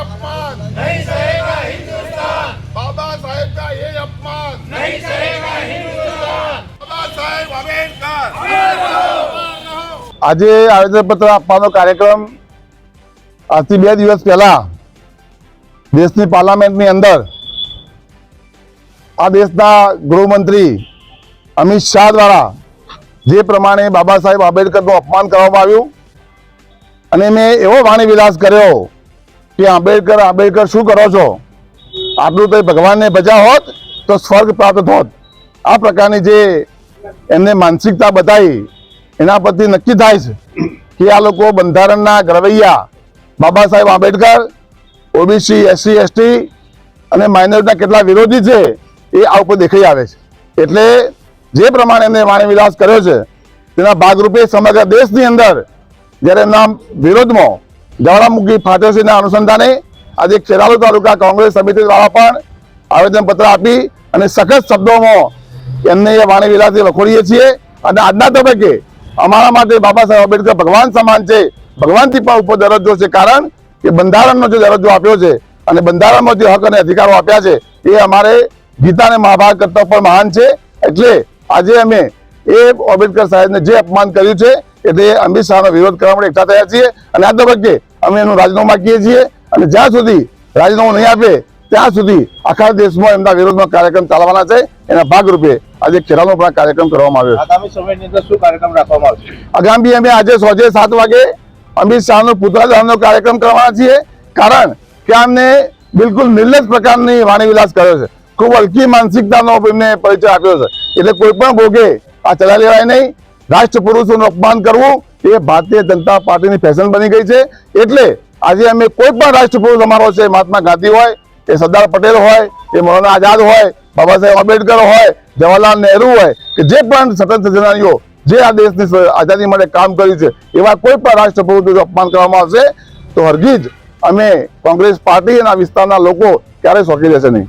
अपमान नहीं सहेगा हिंदुस्तान। बाबा साहेब का ये अपमान नहीं सहेगा हिंदुस्तान। बाबा साहेब आंबेडकर આજે આવેદનપત્ર આપવાનો કાર્યક્રમ આજથી 2 દિવસ પહેલા દેશની પાર્લામેન્ટની અંદર આ દેશના ગૃહમંત્રી અમિત શાહ દ્વારા જે પ્રમાણે બાબા સાહેબ આંબેડકરનું અપમાન કરવામાં આવ્યું અને મેં એવો વાણી વિલાસ કર્યો કે આંબેડકર આંબેડકર શું કરો છો, આટલું તો ભગવાનને ભજા હોત તો સ્વર્ગ પ્રાપ્ત હોત. આ પ્રકારની જે એમને માનસિકતા બતાવી એના પરથી નક્કી થાય છે કે આ લોકો બંધારણના ઘડવૈયા Baba Saheb Ambedkar OBC SC ST અને માઇનોરિટીના કેટલા વિરોધી છે એ આ ઉપર દેખાઈ આવે છે. એટલે જે પ્રમાણે એમને વાણી વિલાસ કર્યો છે તેના ભાગરૂપે સમગ્ર દેશની અંદર જ્યારે એમના વિરોધમાં જ્વાળામુખી ફાટ્યો છે એના અનુસંધાને આજે ખેરાલુ તાલુકા કોંગ્રેસ સમિતિ દ્વારા પણ આવેદનપત્ર આપી અને સખત શબ્દોમાં એમને એ વાણી વિલાસ વખોડીએ છીએ. અને આજના તબક્કે અમારા માટે બાબા સાહેબ આંબેડકર ભગવાન સમાન છે, ભગવાનથી પણ ઉપર દરજ્જો છે. કારણ કે બંધારણનો જે દરજ્જો આપ્યો છે અને બંધારણમાં જે હક અને અધિકારો આપ્યા છે એ અમારે ગીતા અને મહાભારત કરતા પણ મહાન છે. એટલે આજે અમે એ આંબેડકર સાહેબને જે અપમાન કર્યું છે એટલે અમિત શાહનો વિરોધ કરવા માટે એકઠા થયા છીએ. અને આ તબક્કે અમે એનું રાજીનામું માગીએ છીએ અને જ્યાં સુધી રાજીનામું નહીં આપે ત્યાં સુધી આખા દેશમાં એમના વિરોધમાં કાર્યક્રમ ચાલવાના છે. એના ભાગરૂપે આજે ખેરાલુનો પણ કાર્યક્રમ કરવામાં આવ્યો. આગામી સમયની અંદર શું કાર્યક્રમ રાખવામાં આવશે? આગામી અમે આજે સાંજે 7 વાગે અમિત શાહનો પુતળા દહનનો કાર્યક્રમ કરવાના છીએ. કારણ કે અમને બિલકુલ નિર્લજ પ્રકારની વાણી વિલાસ કર્યો છે, ખૂબ હલકી માનસિકતાનો એમને પરિચય આપ્યો છે. એટલે કોઈ પણ ભોગે આ ચલાવી લેવાય નહીં. રાષ્ટ્ર પુરુષોનું અપમાન કરવું એ ભારતીય જનતા પાર્ટીની ફેશન બની ગઈ છે. એટલે આજે અમે કોઈ પણ રાષ્ટ્ર પુરુષ અમારો છે, મહાત્મા ગાંધી હોય, એ સરદાર પટેલ હોય, એ મૌલાના આઝાદ હોય, બાબા સાહેબ આંબેડકર હોય, જવાહરલાલ નહેરુ હોય કે જે પણ સ્વતંત્ર સેનાનીઓ જે આ દેશની આઝાદી માટે કામ કર્યું છે એવા કોઈ પણ રાષ્ટ્ર પુરુષનું અપમાન કરવામાં આવશે તો હરગીજ અમે કોંગ્રેસ પાર્ટી અને આ વિસ્તારના લોકો ક્યારેય સોંકી લેશે નહીં.